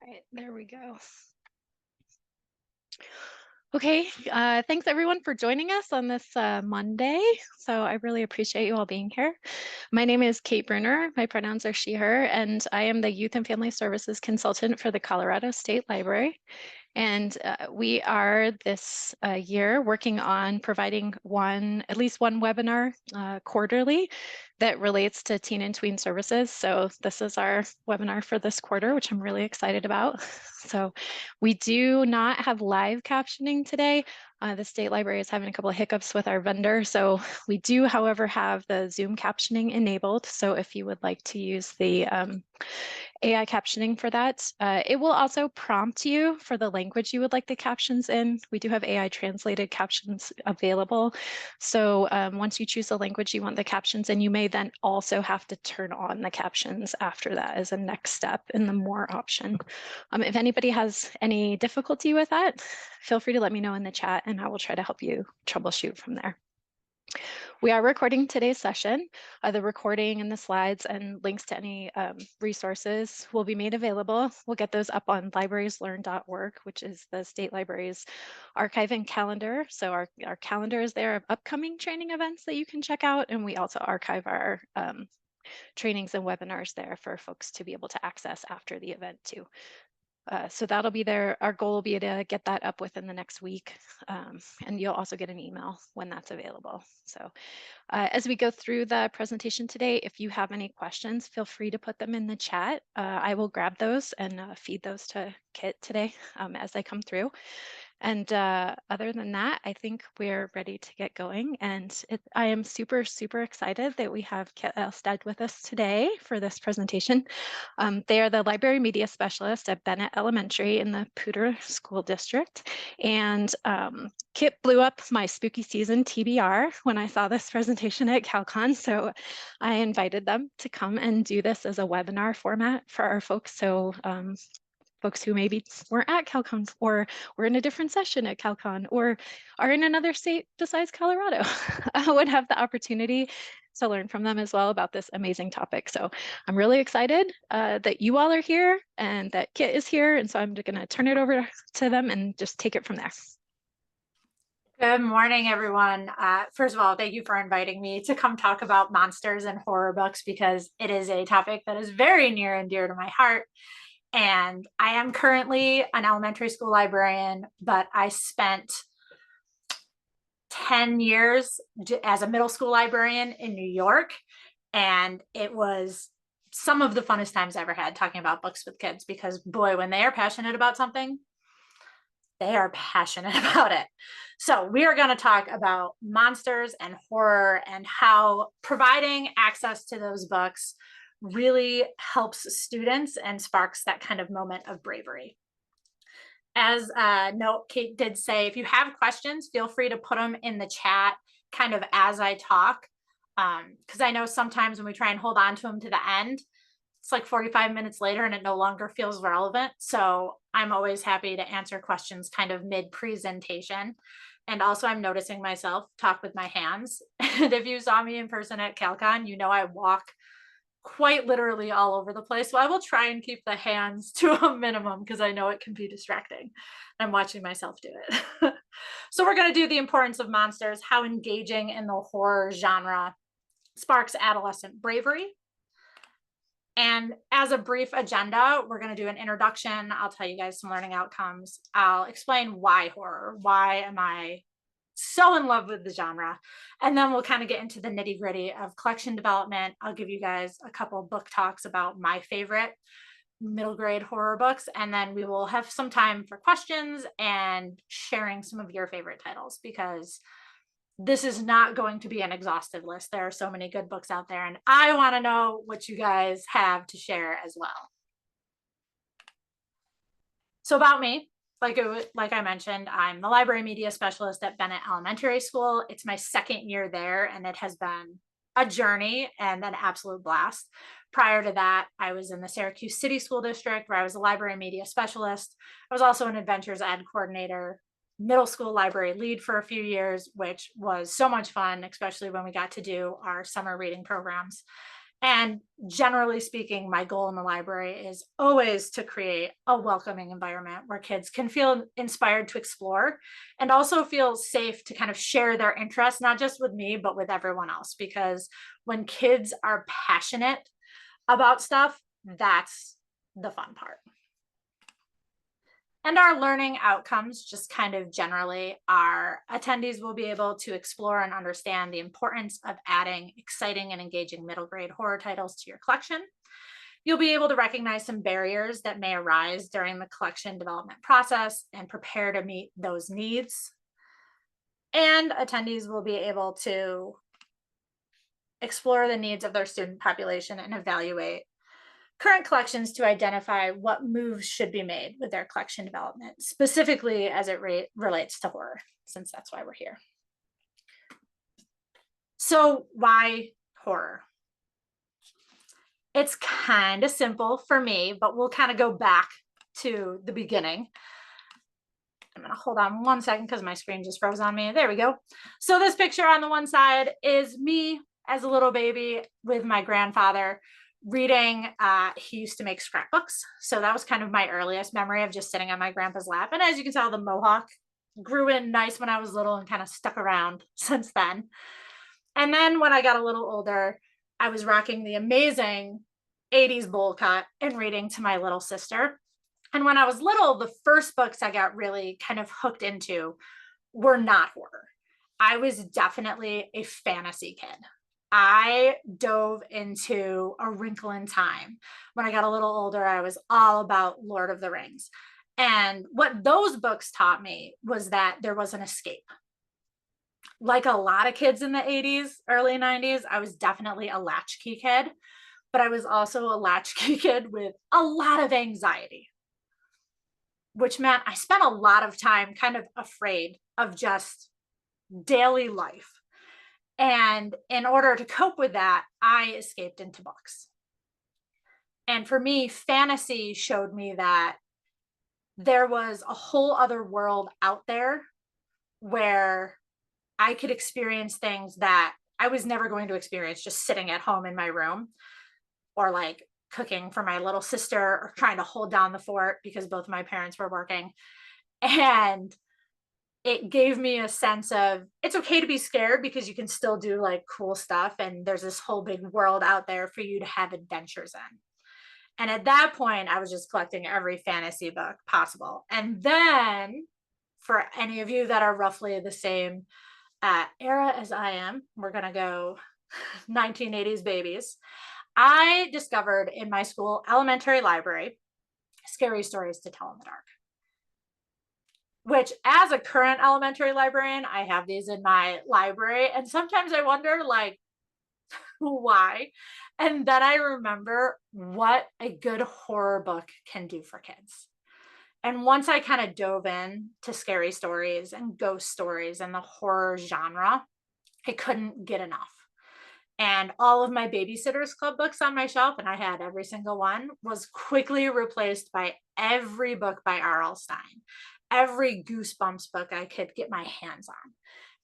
right, there we go. Okay, thanks everyone for joining us on this Monday. So I really appreciate you all being here. My name is Kate Bruner. My pronouns are she, her, and I am the Youth and Family Services Consultant for the Colorado State Library. And we are this year working on providing at least one webinar quarterly that relates to teen and tween services. So this is our webinar for this quarter, which I'm really excited about. So we do not have live captioning today. The state library is having a couple of hiccups with our vendor. So we do, however, have the Zoom captioning enabled. So if you would like to use the AI captioning for that. It will also prompt you for the language you would like the captions in. We do have AI translated captions available. So once you choose the language you want the captions in, you may then also have to turn on the captions after that as a next step in the more option. If anybody has any difficulty with that, feel free to let me know in the chat and I will try to help you troubleshoot from there. We are recording today's session. The recording and the slides and links to any resources will be made available. We'll get those up on librarieslearn.org, which is the state library's archive and calendar. So our calendar is there of upcoming training events that you can check out. And we also archive our trainings and webinars there for folks to be able to access after the event too. So that'll be there. Our goal will be to get that up within the next week. And you'll also get an email when that's available. So as we go through the presentation today, if you have any questions, feel free to put them in the chat. I will grab those and feed those to Kit today as they come through. And other than that, I think we're ready to get going. And I am super, super excited that we have Kit Elstad with us today for this presentation. They are the library media specialist at Bennett Elementary in the Poudre School District. And Kit blew up my spooky season TBR when I saw this presentation at CalCon. So I invited them to come and do this as a webinar format for our folks. So folks who maybe weren't at CalCon or were in a different session at CalCon or are in another state besides Colorado would have the opportunity to learn from them as well about this amazing topic. So I'm really excited that you all are here and that Kit is here. And so I'm going to turn it over to them and just take it from there. Good morning, everyone. First of all, thank you for inviting me to come talk about monsters and horror books because it is a topic that is very near and dear to my heart. And I am currently an elementary school librarian, but I spent 10 years as a middle school librarian in New York. And it was some of the funnest times I ever had talking about books with kids because, boy, when they are passionate about something, they are passionate about it. So we are going to talk about monsters and horror and how providing access to those books really helps students and sparks that kind of moment of bravery. As note, Kate did say, if you have questions, feel free to put them in the chat kind of as I talk. Because I know sometimes when we try and hold on to them to the end, it's like 45 minutes later and it no longer feels relevant. So I'm always happy to answer questions kind of mid presentation. And also I'm noticing myself talk with my hands. And if you saw me in person at CalCon, you know I walk quite literally all over the place. So I will try and keep the hands to a minimum because I know it can be distracting. I'm watching myself do it. So we're going to do the importance of monsters, how engaging in the horror genre sparks adolescent bravery. And as a brief agenda, we're going to do an introduction. I'll tell you guys some learning outcomes. I'll explain why horror. Why am I so in love with the genre? And then we'll kind of get into the nitty gritty of collection development. I'll give you guys a couple of book talks about my favorite middle grade horror books. And then we will have some time for questions and sharing some of your favorite titles because this is not going to be an exhaustive list. There are so many good books out there, and I want to know what you guys have to share as well. So about me, like I mentioned, I'm the library media specialist at Bennett Elementary School. It's my second year there, and it has been a journey and an absolute blast. Prior to that, I was in the Syracuse City School District, where I was a library media specialist. I was also an adventures ed coordinator, middle school library lead for a few years, which was so much fun, especially when we got to do our summer reading programs. And generally speaking, my goal in the library is always to create a welcoming environment where kids can feel inspired to explore and also feel safe to kind of share their interests, not just with me, but with everyone else. Because when kids are passionate about stuff, that's the fun part. And our learning outcomes, just kind of generally, our attendees will be able to explore and understand the importance of adding exciting and engaging middle grade horror titles to your collection. You'll be able to recognize some barriers that may arise during the collection development process and prepare to meet those needs. And attendees will be able to explore the needs of their student population and evaluate current collections to identify what moves should be made with their collection development, specifically as it relates to horror, since that's why we're here. So why horror? It's kind of simple for me, but we'll kind of go back to the beginning. I'm going to hold on one second because my screen just froze on me. There we go. So this picture on the one side is me as a little baby with my grandfather reading. He used to make scrapbooks. So that was kind of my earliest memory of just sitting on my grandpa's lap. And as you can tell, the mohawk grew in nice when I was little and kind of stuck around since then. And then when I got a little older, I was rocking the amazing 80s bowl cut and reading to my little sister. And when I was little, the first books I got really kind of hooked into were not horror. I was definitely a fantasy kid. I dove into A Wrinkle in Time. When I got a little older, I was all about Lord of the Rings. And what those books taught me was that there was an escape. Like a lot of kids in the 80s, early 90s, I was definitely a latchkey kid, but I was also a latchkey kid with a lot of anxiety, which meant I spent a lot of time kind of afraid of just daily life. And in order to cope with that, I escaped into books. And for me, fantasy showed me that there was a whole other world out there where I could experience things that I was never going to experience just sitting at home in my room, or like cooking for my little sister, or trying to hold down the fort because both my parents were working. And it gave me a sense of it's okay to be scared because you can still do like cool stuff. And there's this whole big world out there for you to have adventures in. And at that point, I was just collecting every fantasy book possible. And then for any of you that are roughly the same era as I am, we're going to go 1980s babies. I discovered in my school elementary library Scary Stories to Tell in the Dark, which as a current elementary librarian, I have these in my library. And sometimes I wonder, like, why? And then I remember what a good horror book can do for kids. And once I kind of dove in to scary stories and ghost stories and the horror genre, I couldn't get enough. And all of my Babysitters Club books on my shelf, and I had every single one, was quickly replaced by every book by R.L. Stine, every Goosebumps book I could get my hands on.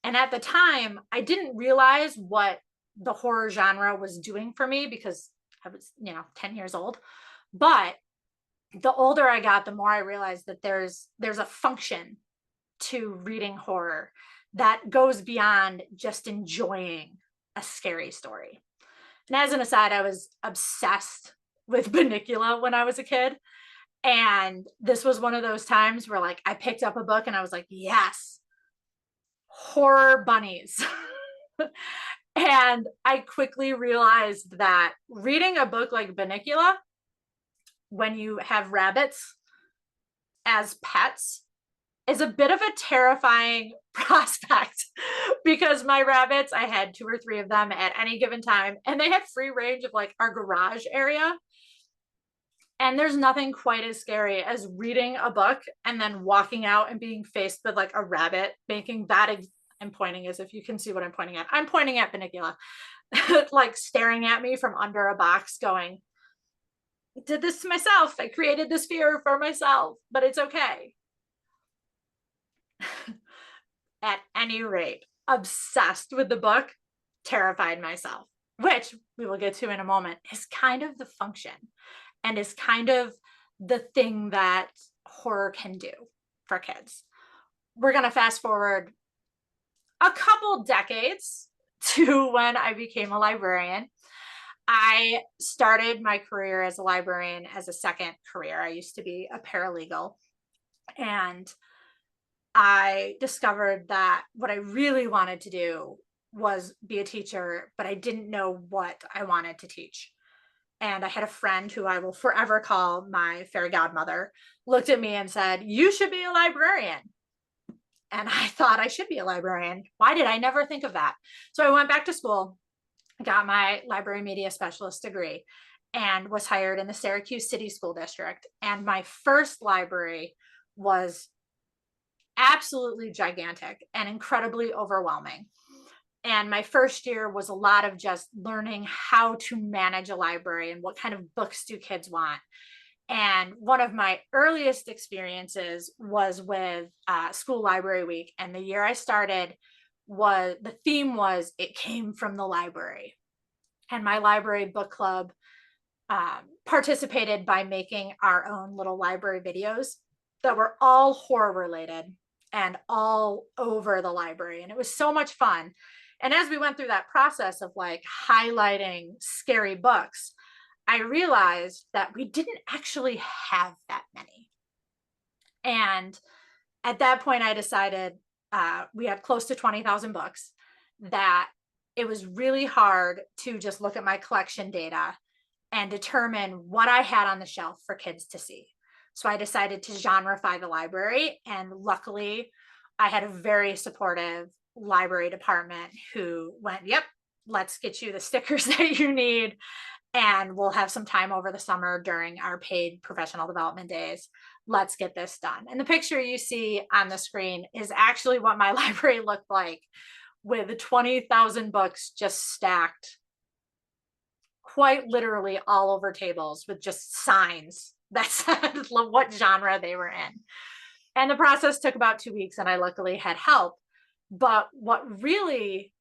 And at the time, I didn't realize what the horror genre was doing for me because I was, 10 years old. But the older I got, the more I realized that there's a function to reading horror that goes beyond just enjoying a scary story. And as an aside, I was obsessed with Bunnicula when I was a kid. And this was one of those times where like I picked up a book and I was like, yes, horror bunnies. And I quickly realized that reading a book like Bunnicula, when you have rabbits as pets, is a bit of a terrifying prospect because my rabbits, I had 2 or 3 of them at any given time, and they had free range of like our garage area. And there's nothing quite as scary as reading a book and then walking out and being faced with like a rabbit making that. I'm pointing as if you can see what I'm pointing at. I'm pointing at Bunnicula, like staring at me from under a box going, I did this to myself. I created this fear for myself, but it's okay. At any rate, obsessed with the book, terrified myself. which we will get to in a moment, is kind of the function and is kind of the thing that horror can do for kids. We're going to fast forward a couple decades to when I became a librarian. I started my career as a librarian as a second career. I used to be a paralegal, and I discovered that what I really wanted to do was be a teacher, but I didn't know what I wanted to teach. And I had a friend who I will forever call my fairy godmother, looked at me and said, "You should be a librarian." And I thought I should be a librarian. Why did I never think of that? So I went back to school, got my library media specialist degree, and was hired in the Syracuse City School District. And my first library was absolutely gigantic and incredibly overwhelming. And my first year was a lot of just learning how to manage a library and what kind of books do kids want. And one of my earliest experiences was with School Library Week. And the year I started, was the theme was "It Came from the Library." And my library book club participated by making our own little library videos that were all horror related and all over the library. And it was so much fun. And as we went through that process of like highlighting scary books, I realized that we didn't actually have that many. And at that point, I decided we had close to 20,000 books, that it was really hard to just look at my collection data and determine what I had on the shelf for kids to see. So I decided to genreify the library. And luckily, I had a very supportive library department who went, "Yep, let's get you the stickers that you need. And we'll have some time over the summer during our paid professional development days. Let's get this done." And the picture you see on the screen is actually what my library looked like, with 20,000 books just stacked quite literally all over tables with just signs that said what genre they were in. And the process took about 2 weeks, and I luckily had help. But what really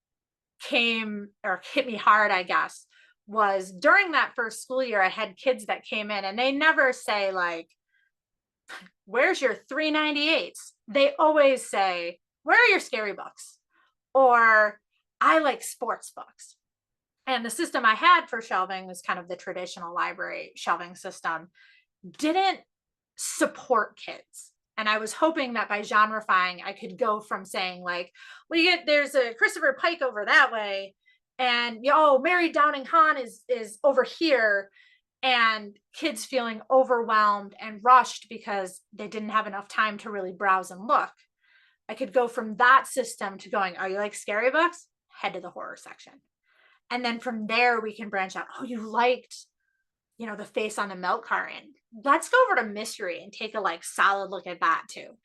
came or hit me hard, I guess, was during that first school year, I had kids that came in and they never say, like, "Where's your 398s?" They always say, "Where are your scary books?" Or, "I like sports books." And the system I had for shelving was kind of the traditional library shelving system, didn't support kids. And I was hoping that by genreifying, I could go from saying, like, "Well, there's a Christopher Pike over that way, and Mary Downing Hahn is over here," and kids feeling overwhelmed and rushed because they didn't have enough time to really browse and look. I could go from that system to going, "Oh, you like scary books? Head to the horror section." And then from there, we can branch out. "Oh, you liked, the face on the milk carton. Let's go over to mystery and take a like solid look at that too."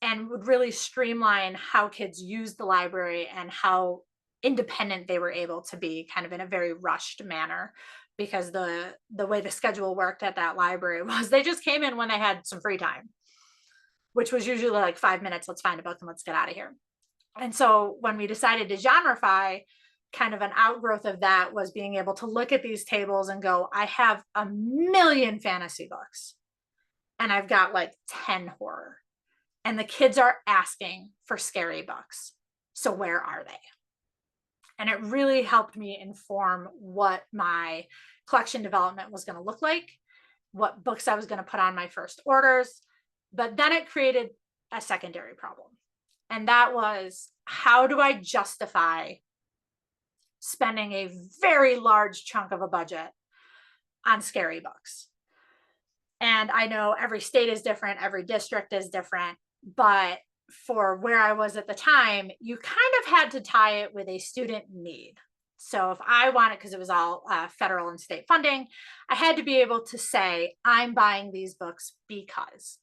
And would really streamline how kids use the library and how independent they were able to be, kind of in a very rushed manner, because the way the schedule worked at that library was they just came in when they had some free time, which was usually like 5 minutes, let's find a book and let's get out of here. And so when we decided to genreify, kind of an outgrowth of that was being able to look at these tables and go, "I have a million fantasy books and I've got like 10 horror, and the kids are asking for scary books. So where are they?" And it really helped me inform what my collection development was going to look like, what books I was going to put on my first orders. But then it created a secondary problem. And that was, how do I justify spending a very large chunk of a budget on scary books? And I know every state is different, every district is different, but for where I was at the time, you kind of had to tie it with a student need. So if I wanted, because it was all federal and state funding, I had to be able to say, "I'm buying these books because."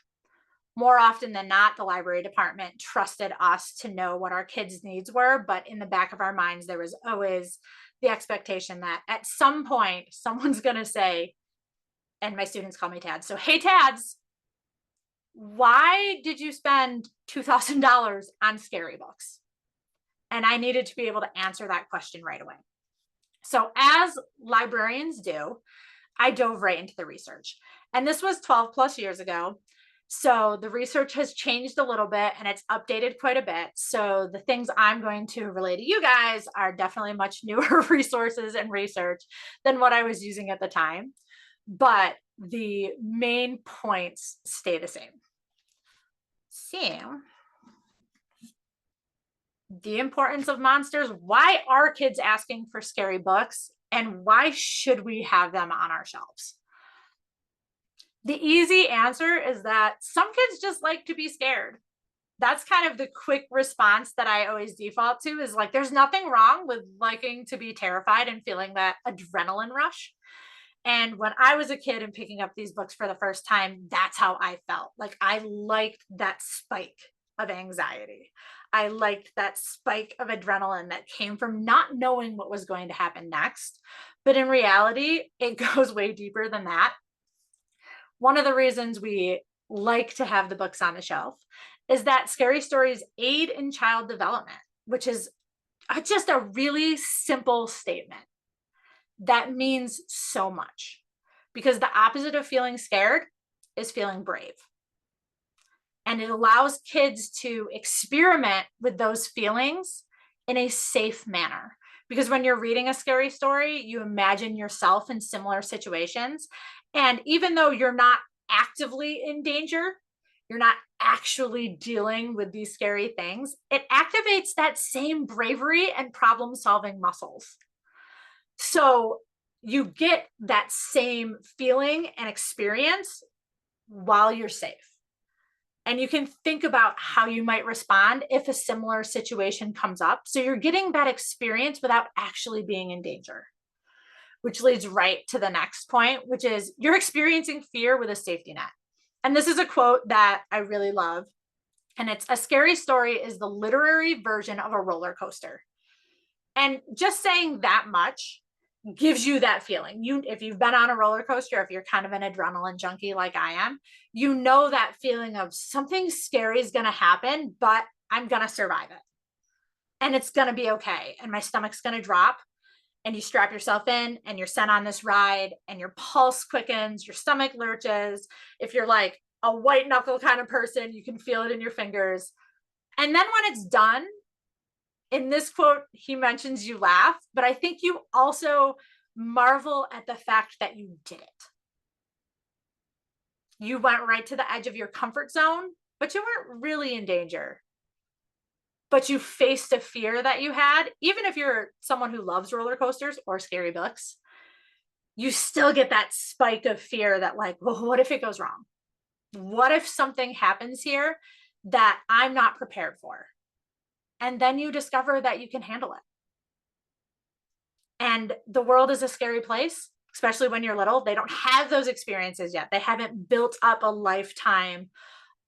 More often than not, the library department trusted us to know what our kids' needs were. But in the back of our minds, there was always the expectation that at some point, someone's going to say, and my students call me Tad. So, "Hey, Tads, why did you spend $2,000 on scary books?" And I needed to be able to answer that question right away. So as librarians do, I dove right into the research. And this was 12 plus years ago. So the research has changed a little bit and it's updated quite a bit. So the things I'm going to relay to you guys are definitely much newer resources and research than what I was using at the time. But the main points stay the same. So, the importance of monsters. Why are kids asking for scary books? And why should we have them on our shelves? The easy answer is that some kids just like to be scared. That's kind of the quick response that I always default to, is like, there's nothing wrong with liking to be terrified and feeling that adrenaline rush. And when I was a kid and picking up these books for the first time, that's how I felt. Like, I liked that spike of anxiety. I liked that spike of adrenaline that came from not knowing what was going to happen next. But in reality, it goes way deeper than that. One of the reasons we like to have the books on the shelf is that scary stories aid in child development, which is just a really simple statement that means so much, because the opposite of feeling scared is feeling brave. And it allows kids to experiment with those feelings in a safe manner. Because when you're reading a scary story, you imagine yourself in similar situations. And even though you're not actively in danger, you're not actually dealing with these scary things, it activates that same bravery and problem solving muscles. So you get that same feeling and experience while you're safe. And you can think about how you might respond if a similar situation comes up. So you're getting that experience without actually being in danger, which leads right to the next point, which is you're experiencing fear with a safety net. And this is a quote that I really love. And it's, a scary story is the literary version of a roller coaster. And just saying that much gives you that feeling. If you've been on a roller coaster, if you're kind of an adrenaline junkie like I am, you know that feeling of something scary is going to happen, but I'm going to survive it. And it's going to be okay. And my stomach's going to drop. And you strap yourself in and you're sent on this ride and your pulse quickens, your stomach lurches. If you're like a white knuckle kind of person, you can feel it in your fingers. And then when it's done, in this quote, he mentions you laugh, but I think you also marvel at the fact that you did it. You went right to the edge of your comfort zone, but you weren't really in danger. But you faced a fear that you had. Even if you're someone who loves roller coasters or scary books, you still get that spike of fear that, like, well, what if it goes wrong? What if something happens here that I'm not prepared for? And then you discover that you can handle it. And the world is a scary place, especially when you're little. They don't have those experiences yet. They haven't built up a lifetime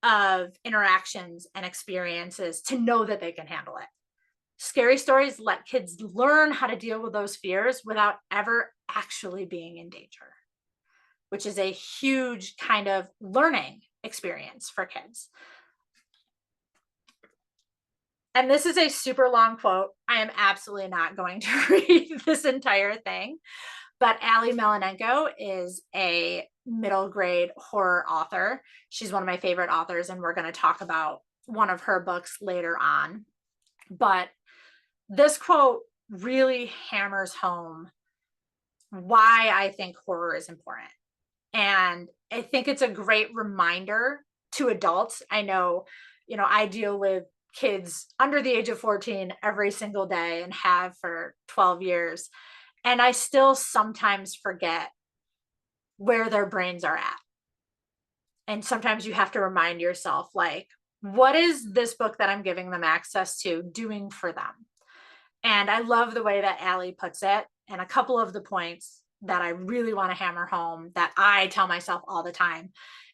of interactions and experiences to know that they can handle it. Scary stories let kids learn how to deal with those fears without ever actually being in danger, which is a huge kind of learning experience for kids. And this is a super long quote. I am absolutely not going to read this entire thing, but Ali Melanenko is a middle grade horror author. She's one of my favorite authors, and we're going to talk about one of her books later on. But this quote really hammers home why I think horror is important. And I think it's a great reminder to adults. I know, I deal with kids under the age of 14 every single day and have for 12 years. And I still sometimes forget where their brains are at. And sometimes you have to remind yourself, like, what is this book that I'm giving them access to doing for them? And I love the way that Ali puts it. And a couple of the points that I really want to hammer home that I tell myself all the time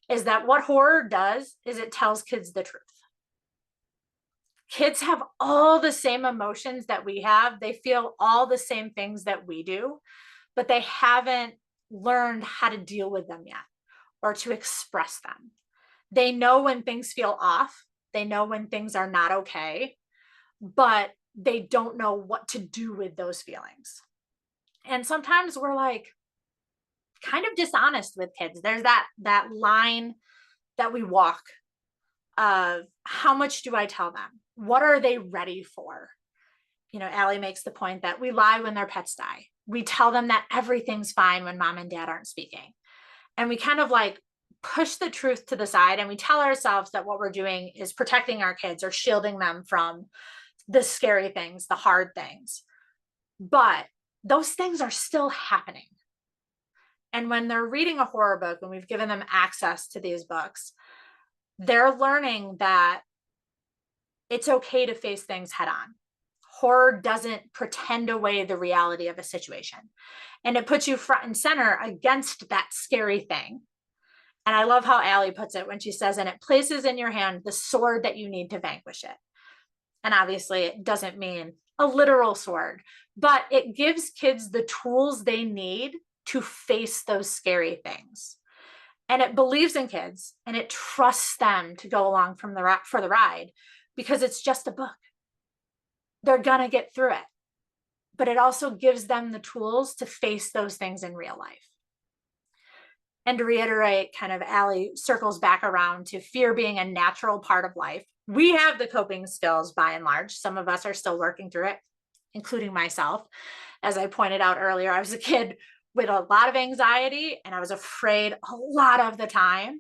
is that what horror does is it tells kids the truth. Kids have all the same emotions that we have. They feel all the same things that we do, but they haven't learned how to deal with them yet or to express them. They know when things feel off. They know when things are not okay, but they don't know what to do with those feelings. And sometimes we're like kind of dishonest with kids. There's that line that we walk of how much do I tell them? What are they ready for? You know, Allie makes the point that we lie when their pets die. We tell them that everything's fine when mom and dad aren't speaking. And we kind of like push the truth to the side, and we tell ourselves that what we're doing is protecting our kids or shielding them from the scary things, the hard things. But those things are still happening. And when they're reading a horror book, when we've given them access to these books, they're learning that it's okay to face things head on. Horror doesn't pretend away the reality of a situation. And it puts you front and center against that scary thing. And I love how Allie puts it when she says, and it places in your hand the sword that you need to vanquish it. And obviously, it doesn't mean a literal sword, but it gives kids the tools they need to face those scary things. And it believes in kids, and it trusts them to go along for the ride, because it's just a book. They're going to get through it. But it also gives them the tools to face those things in real life. And to reiterate, kind of Allie circles back around to fear being a natural part of life. We have the coping skills by and large. Some of us are still working through it, including myself. As I pointed out earlier, I was a kid with a lot of anxiety, and I was afraid a lot of the time.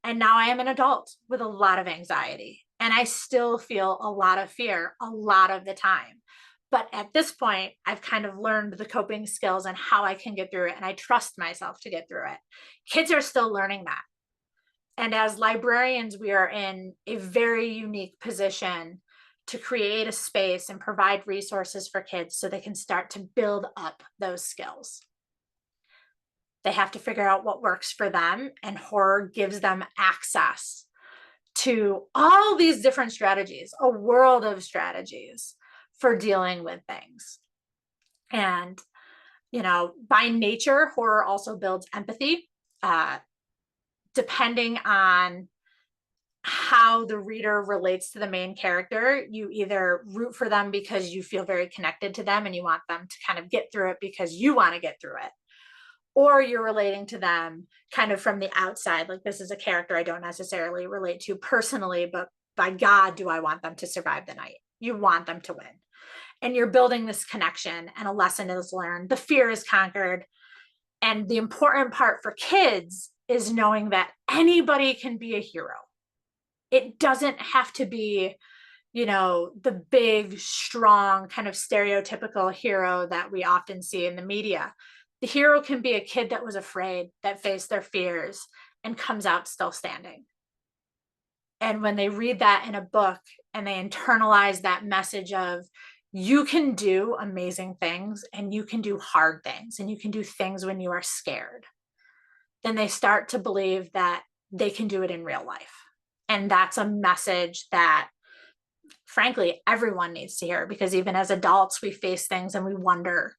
And now I am an adult with a lot of anxiety, and I still feel a lot of fear a lot of the time. But at this point, I've kind of learned the coping skills and how I can get through it, and I trust myself to get through it. Kids are still learning that. And as librarians, we are in a very unique position to create a space and provide resources for kids so they can start to build up those skills. They have to figure out what works for them, and horror gives them access to all these different strategies, a world of strategies for dealing with things. And, you know, by nature, horror also builds empathy. Depending on how the reader relates to the main character, you either root for them because you feel very connected to them and you want them to kind of get through it because you want to get through it, or you're relating to them kind of from the outside, like this is a character I don't necessarily relate to personally, but by God, do I want them to survive the night? You want them to win. And you're building this connection, and a lesson is learned. The fear is conquered. And the important part for kids is knowing that anybody can be a hero. It doesn't have to be, you know, the big, strong, kind of stereotypical hero that we often see in the media. The hero can be a kid that was afraid, that faced their fears, and comes out still standing. And when they read that in a book and they internalize that message of, you can do amazing things, and you can do hard things, and you can do things when you are scared, then they start to believe that they can do it in real life. And that's a message that, frankly, everyone needs to hear, because even as adults, we face things and we wonder,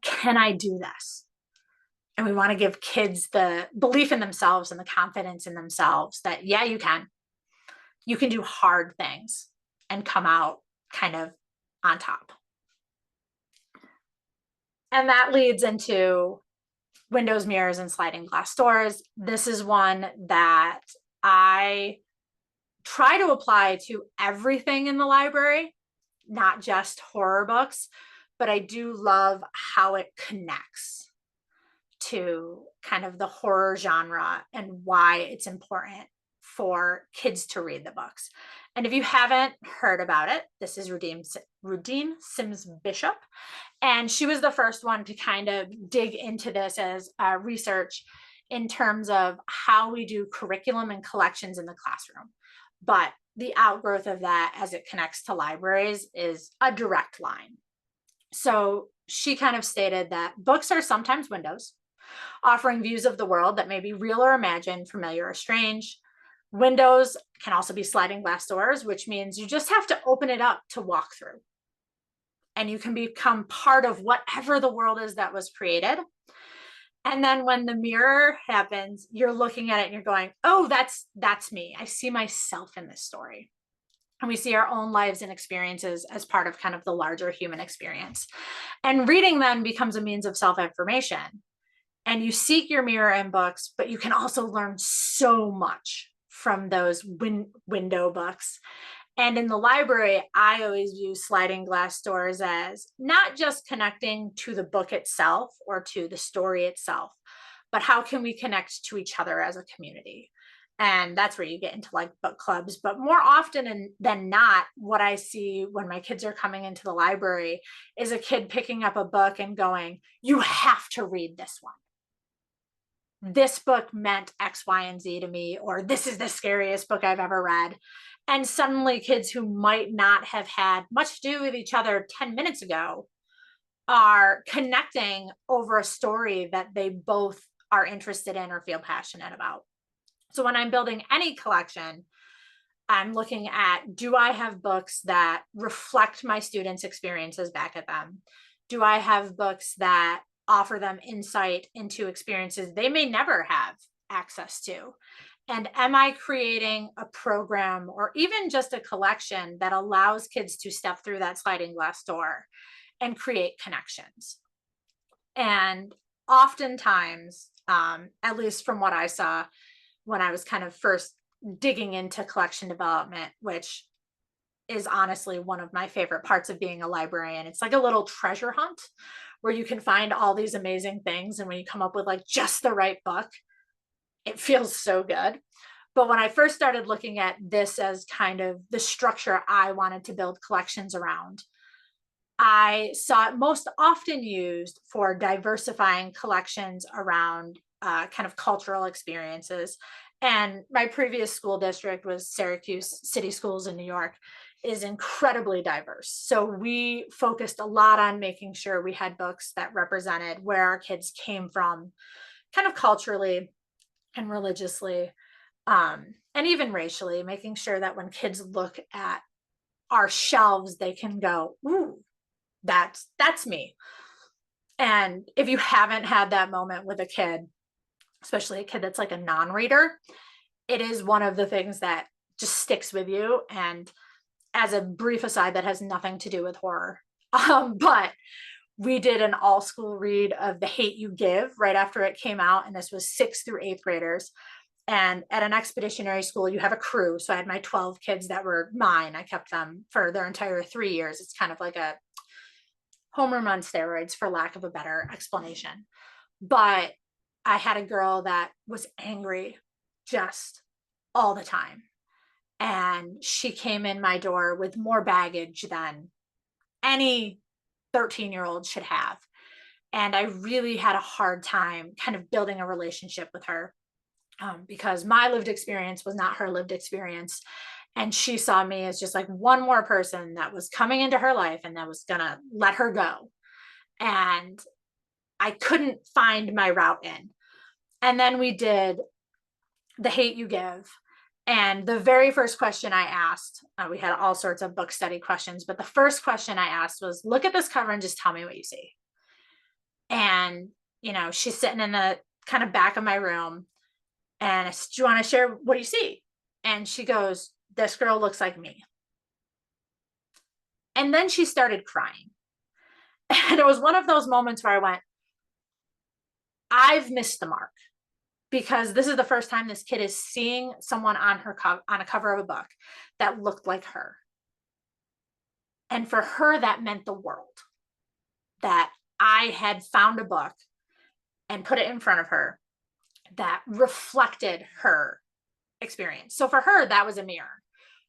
can I do this? And we want to give kids the belief in themselves and the confidence in themselves that, yeah, you can. You can do hard things and come out kind of on top. And that leads into windows, mirrors, and sliding glass doors. This is one that I try to apply to everything in the library, not just horror books, but I do love how it connects to kind of the horror genre and why it's important for kids to read the books. And if you haven't heard about it, this is Rudine Sims Bishop. And she was the first one to kind of dig into this as research in terms of how we do curriculum and collections in the classroom. But the outgrowth of that as it connects to libraries is a direct line. So she kind of stated that books are sometimes windows, offering views of the world that may be real or imagined, familiar or strange. Windows can also be sliding glass doors, which means you just have to open it up to walk through. And you can become part of whatever the world is that was created. And then when the mirror happens, you're looking at it and you're going, oh, that's me. I see myself in this story. and we see our own lives and experiences as part of kind of the larger human experience. And reading then becomes a means of self-affirmation. And you seek your mirror in books, but you can also learn so much from those window books. And in the library, I always view sliding glass doors as not just connecting to the book itself or to the story itself, but how can we connect to each other as a community? And that's where you get into like book clubs. But more often than not, what I see when my kids are coming into the library is a kid picking up a book and going, "You have to read this one. This book meant X, Y, and Z to me," or "This is the scariest book I've ever read." And suddenly, kids who might not have had much to do with each other 10 minutes ago are connecting over a story that they both are interested in or feel passionate about. So when I'm building any collection, I'm looking at, do I have books that reflect my students' experiences back at them? Do I have books that offer them insight into experiences they may never have access to? And am I creating a program or even just a collection that allows kids to step through that sliding glass door and create connections? And oftentimes, at least from what I saw when I was kind of first digging into collection development, which is honestly one of my favorite parts of being a librarian. It's like a little treasure hunt where you can find all these amazing things. And when you come up with like just the right book, it feels so good. But when I first started looking at this as kind of the structure I wanted to build collections around, I saw it most often used for diversifying collections around kind of cultural experiences. And my previous school district was Syracuse City Schools in New York, is incredibly diverse. So we focused a lot on making sure we had books that represented where our kids came from, kind of culturally and religiously, and even racially, making sure that when kids look at our shelves, they can go, "Ooh, that's me." And if you haven't had that moment with a kid, especially a kid that's like a non-reader, it is one of the things that just sticks with you. And as a brief aside, that has nothing to do with horror. But we did an all school read of The Hate U Give right after it came out. And this was 6th through 8th graders. And at an expeditionary school, you have a crew. So I had my 12 kids that were mine. I kept them for their entire 3 years. It's kind of like a homeroom on steroids, for lack of a better explanation. But I had a girl that was angry just all the time. And she came in my door with more baggage than any 13-year-old should have. And I really had a hard time kind of building a relationship with her, because my lived experience was not her lived experience. And she saw me as just like one more person that was coming into her life and that was going to let her go. And I couldn't find my route in. And then we did The Hate U Give. And the very first question I asked, we had all sorts of book study questions, but the first question I asked was, look at this cover and just tell me what you see. And, she's sitting in the kind of back of my room. And I said, do you want to share what you see? And she goes, this girl looks like me. And then she started crying. And it was one of those moments where I went, I've missed the mark, because this is the first time this kid is seeing someone on a cover of a book that looked like her. And for her, that meant the world, that I had found a book and put it in front of her that reflected her experience. So for her, that was a mirror.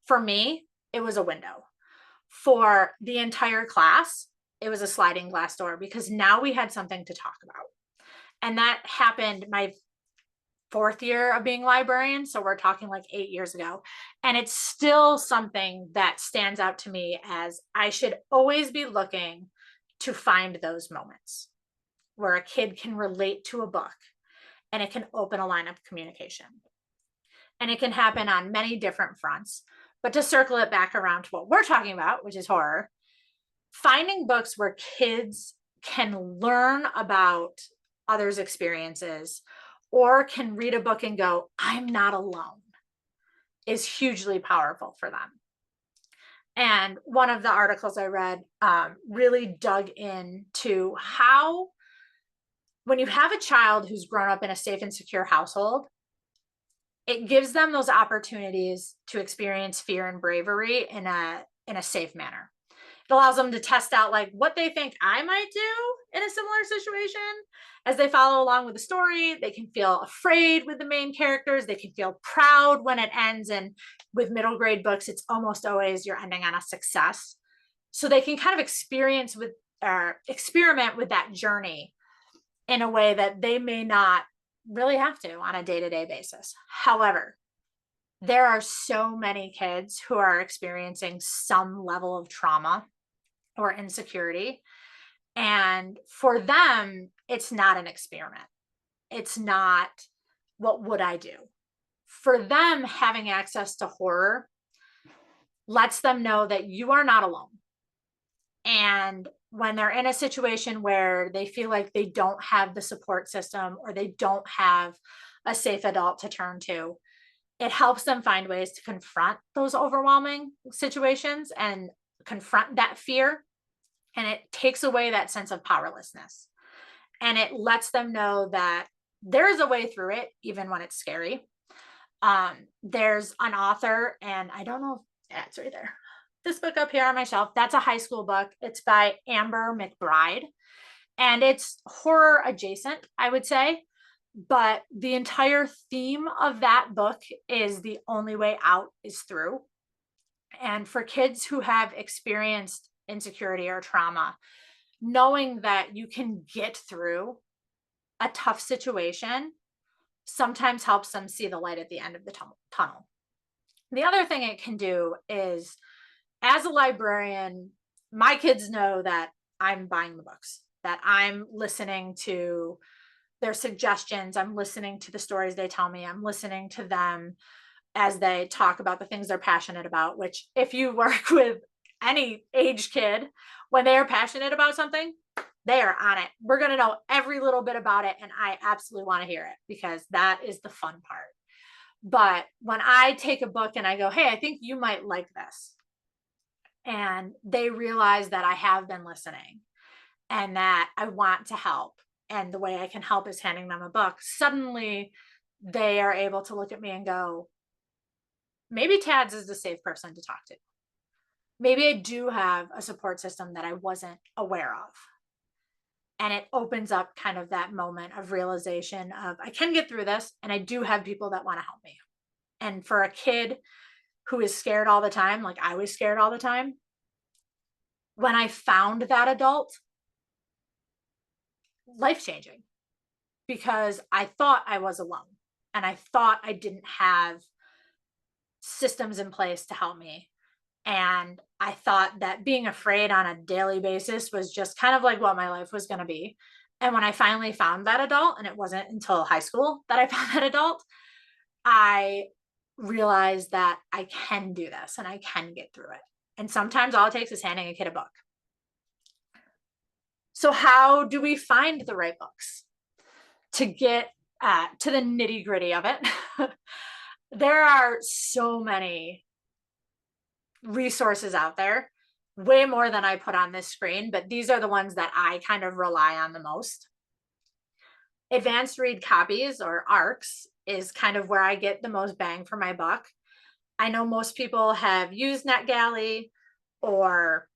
For me, it was a window. For the entire class, it was a sliding glass door, because now we had something to talk about. And that happened my 4th year of being librarian. So we're talking like 8 years ago. And it's still something that stands out to me as I should always be looking to find those moments where a kid can relate to a book and it can open a line of communication. And it can happen on many different fronts. But to circle it back around to what we're talking about, which is horror, finding books where kids can learn about others' experiences or can read a book and go, I'm not alone, is hugely powerful for them. And one of the articles I read really dug into how, when you have a child who's grown up in a safe and secure household, it gives them those opportunities to experience fear and bravery in a safe manner. It allows them to test out like what they think I might do in a similar situation. As they follow along with the story, they can feel afraid with the main characters. They can feel proud when it ends. And with middle grade books, it's almost always you're ending on a success. So they can kind of experience with or experiment with that journey in a way that they may not really have to on a day-to-day basis. However, there are so many kids who are experiencing some level of trauma or insecurity. And for them, it's not an experiment. It's not, what would I do? For them, having access to horror lets them know that you are not alone. And when they're in a situation where they feel like they don't have the support system or they don't have a safe adult to turn to, it helps them find ways to confront those overwhelming situations and confront that fear. And it takes away that sense of powerlessness. And it lets them know that there's a way through it, even when it's scary. There's an author, and I don't know if that's right there. This book up here on my shelf, that's a high school book. It's by Amber McBride. And it's horror adjacent, I would say. But the entire theme of that book is the only way out is through. And for kids who have experienced insecurity or trauma, knowing that you can get through a tough situation sometimes helps them see the light at the end of the tunnel. The other thing it can do is, as a librarian, my kids know that I'm buying the books, that I'm listening to their suggestions, I'm listening to the stories they tell me, I'm listening to them as they talk about the things they're passionate about, which if you work with any age kid, when they are passionate about something, they are on it. We're going to know every little bit about it. And I absolutely want to hear it because that is the fun part. But when I take a book and I go, hey, I think you might like this, and they realize that I have been listening and that I want to help, and the way I can help is handing them a book, suddenly they are able to look at me and go, maybe Tads is the safe person to talk to. Maybe I do have a support system that I wasn't aware of. And it opens up kind of that moment of realization of I can get through this and I do have people that want to help me. And for a kid who is scared all the time, like I was scared all the time, when I found that adult, life changing, because I thought I was alone and I thought I didn't have systems in place to help me. And I thought that being afraid on a daily basis was just kind of like what my life was going to be. And when I finally found that adult, and it wasn't until high school that I found that adult, I realized that I can do this and I can get through it. And sometimes all it takes is handing a kid a book. So, how do we find the right books to get to the nitty gritty of it? There are so many resources out there, way more than I put on this screen, but these are the ones that I kind of rely on the most. Advanced read copies, or ARCs, is kind of where I get the most bang for my buck. I know most people have used NetGalley or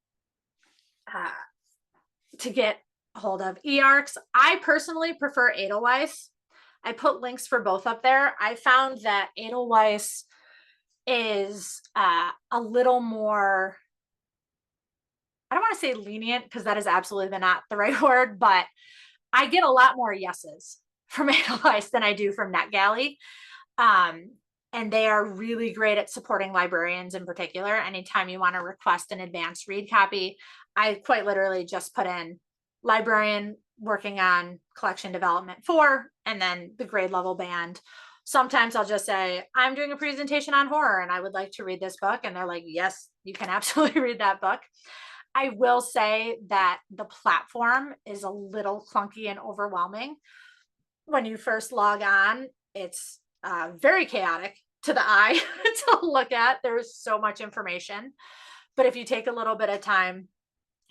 to get a hold of eARCs. I personally prefer Edelweiss. I put links for both up there. I found that Edelweiss is a little more, I don't want to say lenient because that is absolutely not the right word, but I get a lot more yeses from Edelweiss than I do from NetGalley. And they are really great at supporting librarians in particular. Anytime you want to request an advanced read copy, I quite literally just put in librarian working on collection development 4, and then the grade level band. Sometimes I'll just say, I'm doing a presentation on horror and I would like to read this book. And they're like, yes, you can absolutely read that book. I will say that the platform is a little clunky and overwhelming. When you first log on, it's very chaotic to the eye to look at. There's so much information. But if you take a little bit of time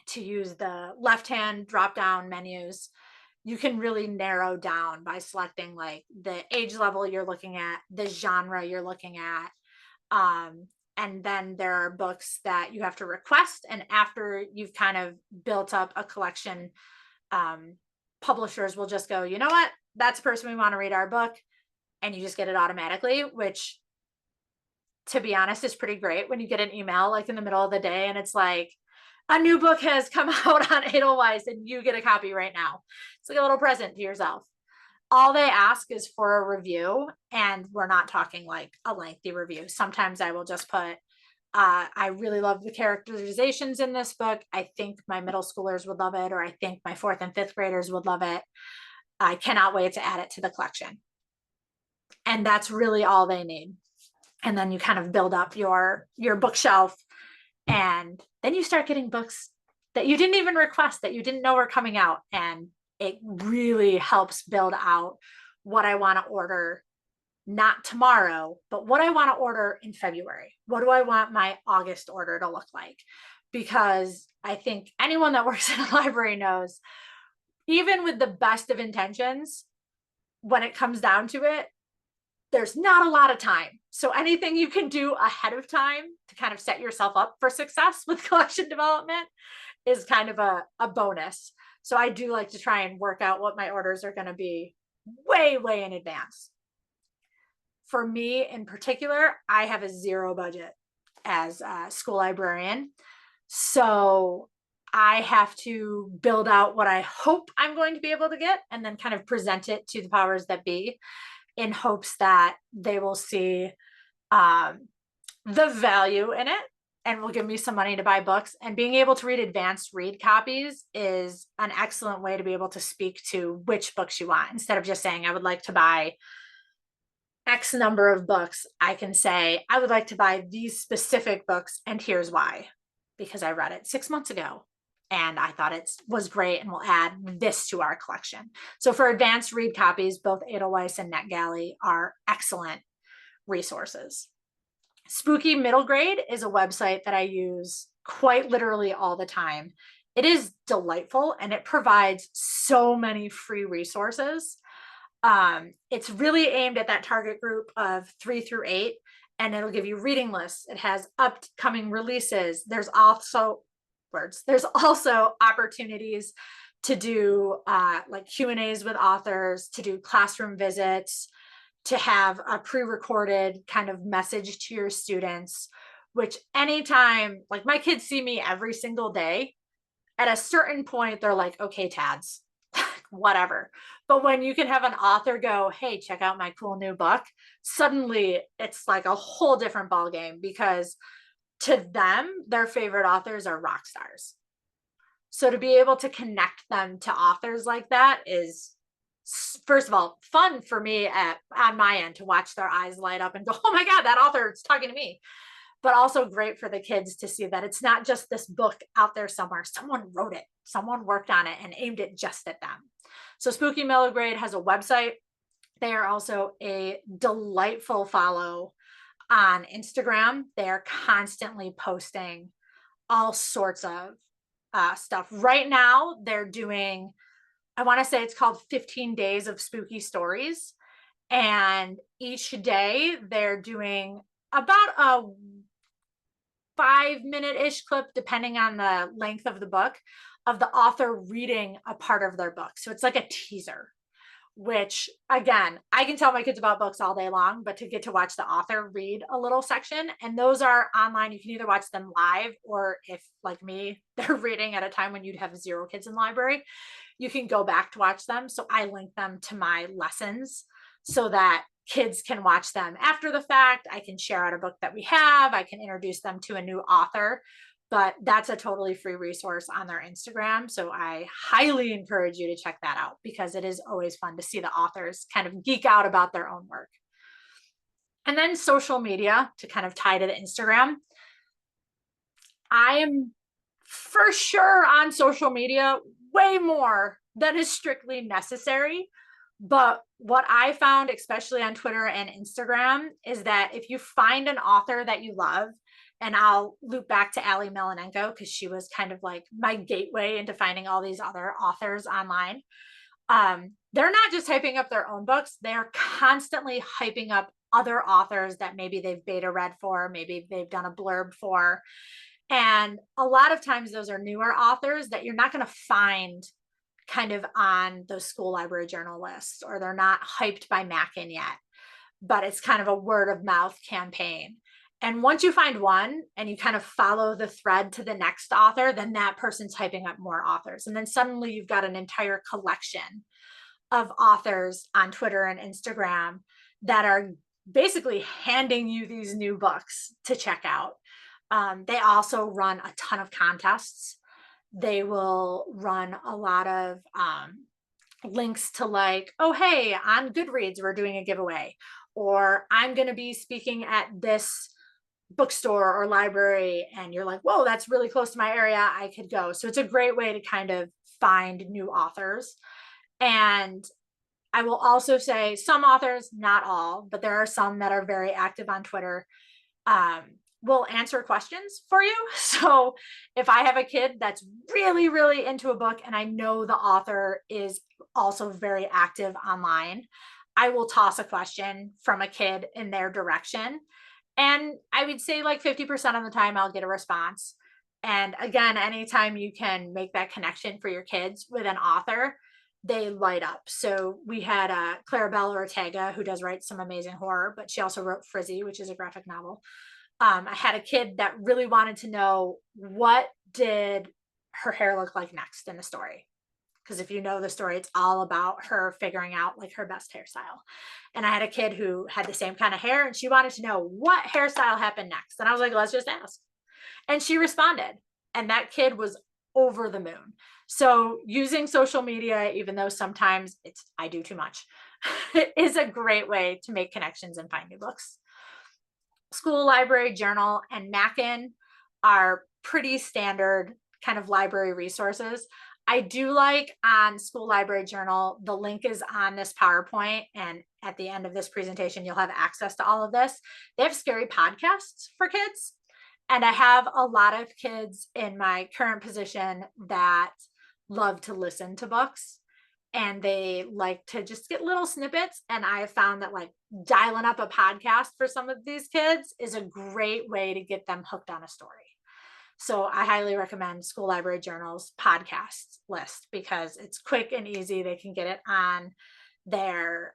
to use the left-hand drop-down menus, you can really narrow down by selecting like the age level you're looking at, the genre you're looking at. Um, and then there are books that you have to request. And after you've kind of built up a collection, um, publishers will just go, you know what? That's the person we want to read our book. And you just get it automatically, which, to be honest, is pretty great when you get an email like in the middle of the day and it's like, a new book has come out on Edelweiss and you get a copy right now. It's like a little present to yourself. All they ask is for a review, and we're not talking like a lengthy review. Sometimes I will just put, I really love the characterizations in this book. I think my middle schoolers would love it, or I think my fourth and fifth graders would love it. I cannot wait to add it to the collection. And that's really all they need. And then you kind of build up your bookshelf, and then you start getting books that you didn't even request, that you didn't know were coming out. And it really helps build out what I want to order, not tomorrow, but what I want to order in February. What do I want my August order to look like? Because I think anyone that works in a library knows, even with the best of intentions, when it comes down to it, there's not a lot of time. So anything you can do ahead of time to kind of set yourself up for success with collection development is kind of a bonus. So I do like to try and work out what my orders are going to be way, way in advance. For me in particular, I have a zero budget as a school librarian. So I have to build out what I hope I'm going to be able to get and then kind of present it to the powers that be in hopes that they will see the value in it and will give me some money to buy books. And being able to read advanced read copies is an excellent way to be able to speak to which books you want. Instead of just saying, I would like to buy X number of books, I can say, I would like to buy these specific books, and here's why. Because I read it 6 months ago and I thought it was great and we'll add this to our collection. So for advanced read copies, both Edelweiss and NetGalley are excellent resources. Spooky Middle Grade is a website that I use quite literally all the time. It is delightful and it provides so many free resources. It's really aimed at that target group of 3 through 8, and it'll give you reading lists. It has upcoming releases. There's also opportunities to do like Q&As with authors, to do classroom visits, to have a pre-recorded kind of message to your students, which anytime, like my kids see me every single day, at a certain point, they're like, okay, Tads, whatever. But when you can have an author go, hey, check out my cool new book, suddenly it's like a whole different ballgame, because to them, their favorite authors are rock stars. So to be able to connect them to authors like that is, first of all, fun for me on my end to watch their eyes light up and go, oh my God, that author is talking to me. But also great for the kids to see that it's not just this book out there somewhere. Someone wrote it, someone worked on it and aimed it just at them. So Spooky Middle Grade has a website. They are also a delightful follow on Instagram. They're constantly posting all sorts of stuff. Right now, they're doing, I want to say it's called 15 Days of Spooky Stories. And each day they're doing about a 5-minute-ish clip, depending on the length of the book, of the author reading a part of their book. So it's like a teaser, which again, I can tell my kids about books all day long, but to get to watch the author read a little section, and those are online. You can either watch them live, or if like me, they're reading at a time when you'd have 0 kids in the library, you can go back to watch them. So I link them to my lessons so that kids can watch them after the fact. I can share out a book that we have. I can introduce them to a new author, but that's a totally free resource on their Instagram. So I highly encourage you to check that out, because it is always fun to see the authors kind of geek out about their own work. And then social media, to kind of tie to the Instagram. I am for sure on social media way more than is strictly necessary. But what I found, especially on Twitter and Instagram, is that if you find an author that you love And I'll loop back to Ali Melanenko because she was kind of like my gateway into finding all these other authors online. They're not just hyping up their own books, they're constantly hyping up other authors that maybe they've beta read for, maybe they've done a blurb for. And a lot of times those are newer authors that you're not going to find kind of on those school library journal lists, or they're not hyped by Mackin yet, but it's kind of a word of mouth campaign. And once you find one and you kind of follow the thread to the next author, then that person's hyping up more authors. And then suddenly you've got an entire collection of authors on Twitter and Instagram that are basically handing you these new books to check out. They also run a ton of contests. They will run a lot of links to like, oh, hey, on Goodreads, we're doing a giveaway, or I'm going to be speaking at this bookstore or library. And you're like, whoa, that's really close to my area. I could go. So it's a great way to kind of find new authors. And I will also say some authors, not all, but there are some that are very active on Twitter, will answer questions for you. So if I have a kid that's really, really into a book and I know the author is also very active online, I will toss a question from a kid in their direction. And I would say like 50% of the time I'll get a response. And again, anytime you can make that connection for your kids with an author, they light up. So we had Claribel Ortega, who does write some amazing horror, but she also wrote Frizzy, which is a graphic novel. I had a kid that really wanted to know, what did her hair look like next in the story? Because if you know the story, it's all about her figuring out like her best hairstyle. And I had a kid who had the same kind of hair, and she wanted to know what hairstyle happened next. And I was like, let's just ask. And she responded. And that kid was over the moon. So using social media, even though sometimes I do too much, is a great way to make connections and find new books. School library journal and Mackin are pretty standard kind of library resources. I do like on School Library Journal, the link is on this PowerPoint, and at the end of this presentation, you'll have access to all of this. They have scary podcasts for kids. And I have a lot of kids in my current position that love to listen to books, and they like to just get little snippets. And I have found that like dialing up a podcast for some of these kids is a great way to get them hooked on a story. So I highly recommend School Library Journal's podcast list because it's quick and easy. They can get it on their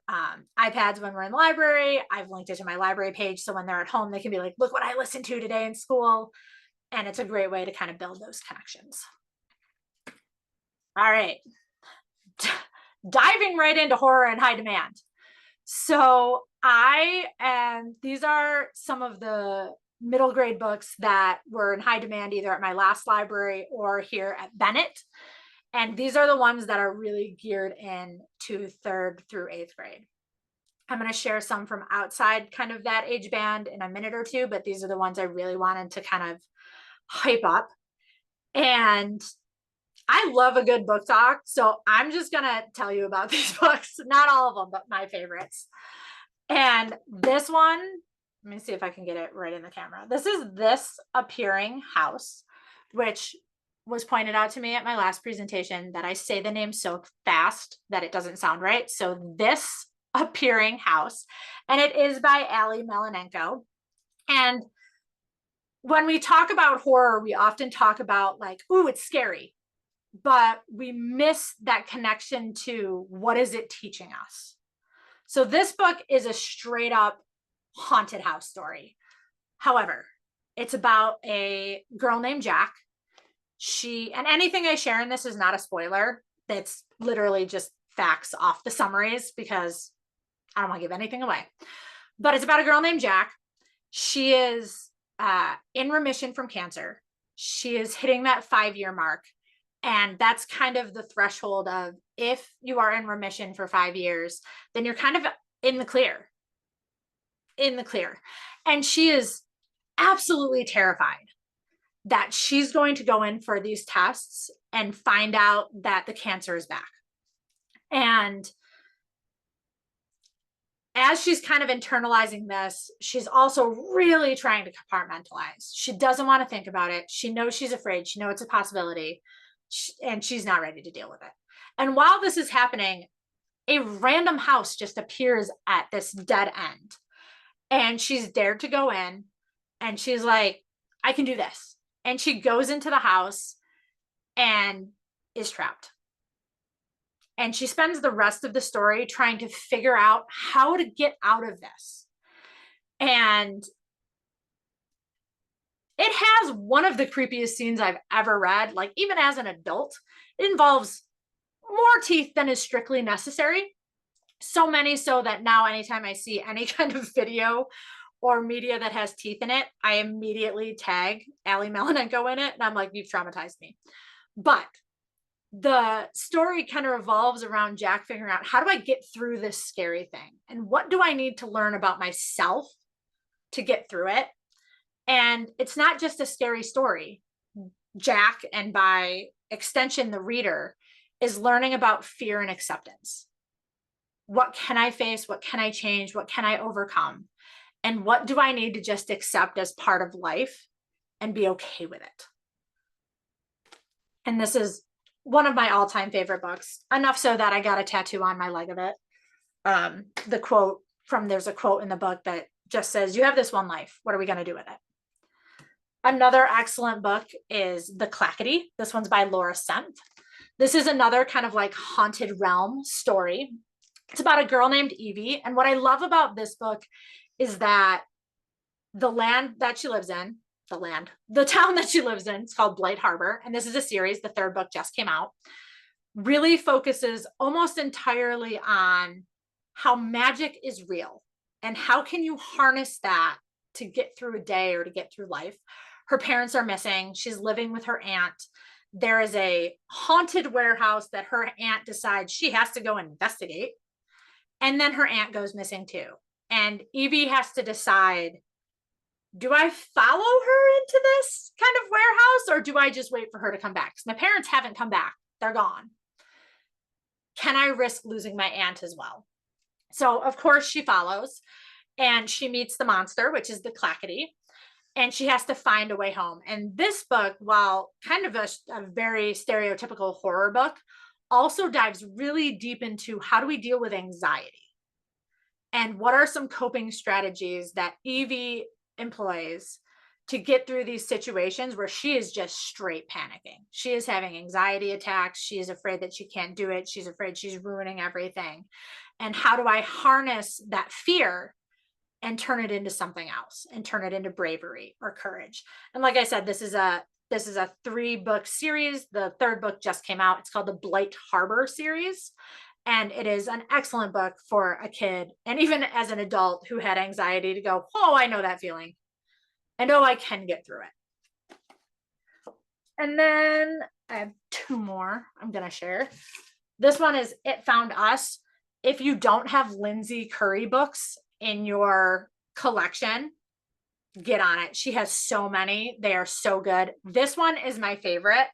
iPads when we're in the library. I've linked it to my library page. So when they're at home, they can be like, look what I listened to today in school. And it's a great way to kind of build those connections. All right. Diving right into horror and high demand. So these are some of the middle grade books that were in high demand either at my last library or here at Bennett. And these are the ones that are really geared in to 3rd through 8th grade. I'm going to share some from outside kind of that age band in a minute or two, but these are the ones I really wanted to kind of hype up. And I love a good book talk. So I'm just going to tell you about these books, not all of them, but my favorites. And this one, let me see if I can get it right in the camera. This is This Appearing House, which was pointed out to me at my last presentation that I say the name so fast that it doesn't sound right. So This Appearing House, and it is by Ali Melanenko. And when we talk about horror, we often talk about like, ooh, it's scary, but we miss that connection to what is it teaching us. So this book is a straight up haunted house story. However, it's about a girl named Jack. And anything I share in this is not a spoiler. That's literally just facts off the summaries because I don't want to give anything away. But it's about a girl named Jack. She is in remission from cancer. She is hitting that 5-year mark. And that's kind of the threshold of, if you are in remission for 5 years, then you're kind of in the clear. And she is absolutely terrified that she's going to go in for these tests and find out that the cancer is back. And as she's kind of internalizing this, she's also really trying to compartmentalize. She doesn't want to think about it. She knows she's afraid. She knows it's a possibility, and she's not ready to deal with it. And while this is happening, a random house just appears at this dead end. And she's dared to go in, and she's like, I can do this. And she goes into the house and is trapped. And she spends the rest of the story trying to figure out how to get out of this. And it has one of the creepiest scenes I've ever read. Like, even as an adult, it involves more teeth than is strictly necessary. So many so that now anytime I see any kind of video or media that has teeth in it, I immediately tag Ali Melanenko in it. And I'm like, you've traumatized me. But the story kind of revolves around Jack figuring out, how do I get through this scary thing? And what do I need to learn about myself to get through it? And it's not just a scary story. Jack, and by extension, the reader, is learning about fear and acceptance. What can I face? What can I change? What can I overcome? And what do I need to just accept as part of life and be okay with it? And this is one of my all-time favorite books, enough so that I got a tattoo on my leg of it. There's a quote in the book that just says, you have this one life. What are we going to do with it? Another excellent book is The Clackety. This one's by Laura Senft. This is another kind of like haunted realm story. It's about a girl named Evie. And what I love about this book is that the land that she lives in, the town that she lives in, it's called Blight Harbor. And this is a series. The third book just came out. Really focuses almost entirely on how magic is real and how can you harness that to get through a day or to get through life. Her parents are missing. She's living with her aunt. There is a haunted warehouse that her aunt decides she has to go investigate. And then her aunt goes missing too. And Evie has to decide, do I follow her into this kind of warehouse, or do I just wait for her to come back? Because my parents haven't come back. They're gone. Can I risk losing my aunt as well? So, of course, she follows, and she meets the monster, which is the Clackety, and she has to find a way home. And this book, while kind of a very stereotypical horror book, also dives really deep into how do we deal with anxiety? And what are some coping strategies that Evie employs to get through these situations where she is just straight panicking? She is having anxiety attacks. She is afraid that she can't do it. She's afraid she's ruining everything. And how do I harness that fear and turn it into something else, and turn it into bravery or courage? And like I said, this is a 3-book series. The third book just came out. It's called the Blight Harbor series. And it is an excellent book for a kid, and even as an adult who had anxiety, to go, oh, I know that feeling. And oh, I can get through it. And then I have 2 more I'm going to share. This one is It Found Us. If you don't have Lindsay Curry books in your collection, get on it. She has so many. They are so good. This one is my favorite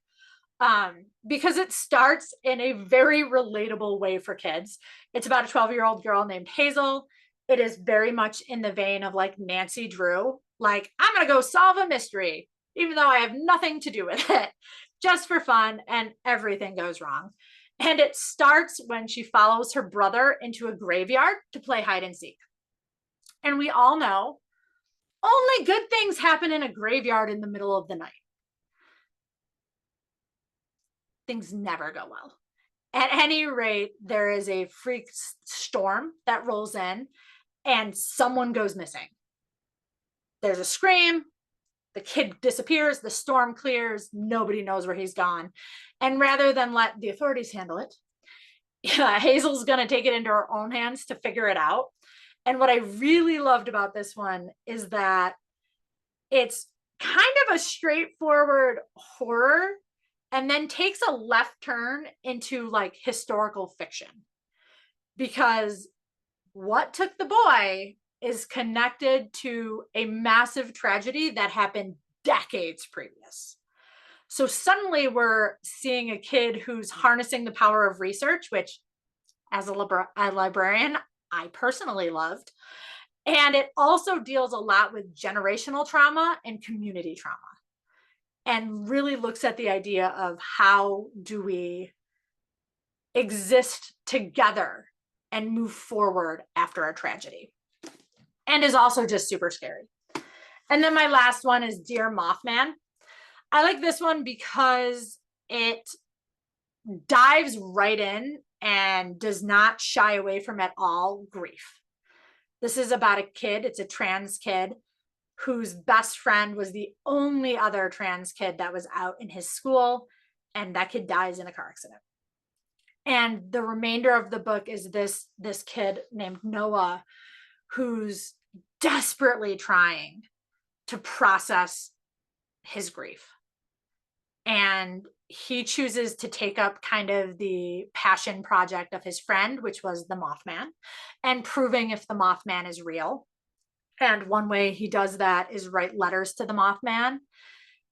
because it starts in a very relatable way for kids. It's about a 12-year-old girl named Hazel. It is very much in the vein of like Nancy Drew. Like, I'm going to go solve a mystery, even though I have nothing to do with it, just for fun, and everything goes wrong. And it starts when she follows her brother into a graveyard to play hide and seek. And we all know only good things happen in a graveyard in the middle of the night. Things never go well. At any rate, there is a freak storm that rolls in and someone goes missing. There's a scream, the kid disappears, the storm clears, nobody knows where he's gone. And rather than let the authorities handle it, Hazel's going to take it into her own hands to figure it out. And what I really loved about this one is that it's kind of a straightforward horror, and then takes a left turn into like historical fiction, because what took the boy is connected to a massive tragedy that happened decades previous. So suddenly we're seeing a kid who's harnessing the power of research, which as a librarian, I personally loved. And it also deals a lot with generational trauma and community trauma, and really looks at the idea of how do we exist together and move forward after a tragedy, and is also just super scary. And then my last one is Dear Mothman. I like this one because it dives right in and does not shy away from at all grief. This is about a kid, it's a trans kid whose best friend was the only other trans kid that was out in his school, and that kid dies in a car accident. And the remainder of the book is this kid named Noah, who's desperately trying to process his grief. And he chooses to take up kind of the passion project of his friend, which was the Mothman, and proving if the Mothman is real. And one way he does that is write letters to the Mothman.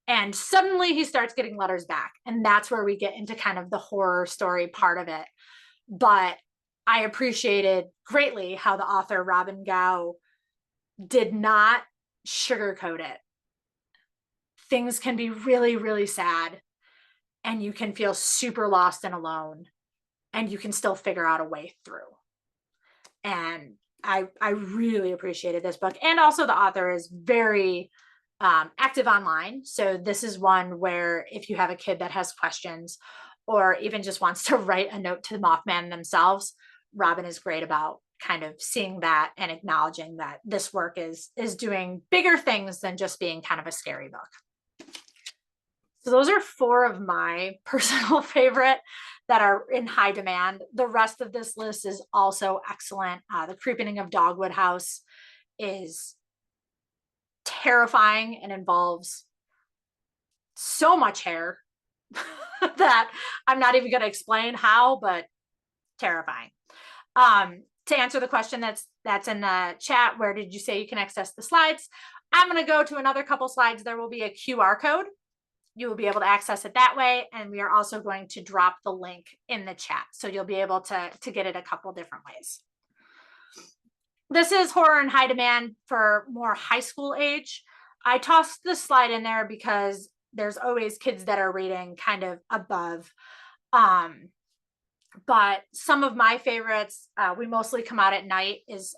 And suddenly he starts getting letters back. And that's where we get into kind of the horror story part of it. But I appreciated greatly how the author, Robin Gao, did not sugarcoat it. Things can be really, really sad, and you can feel super lost and alone, and you can still figure out a way through. And I really appreciated this book. And also the author is very active online. So this is one where if you have a kid that has questions or even just wants to write a note to the Mothman themselves, Robin is great about kind of seeing that and acknowledging that this work is doing bigger things than just being kind of a scary book. So those are 4 of my personal favorite that are in high demand. The rest of this list is also excellent. The Creeping of Dogwood House is terrifying and involves so much hair that I'm not even going to explain how, but terrifying. To answer the question that's in the chat, where did you say you can access the slides? I'm going to go to another couple slides. There will be a QR code. You will be able to access it that way. And we are also going to drop the link in the chat. So you'll be able to get it a couple different ways. This is Horror in High Demand for more high school age. I tossed this slide in there because there's always kids that are reading kind of above. But some of my favorites, we mostly come out at night, is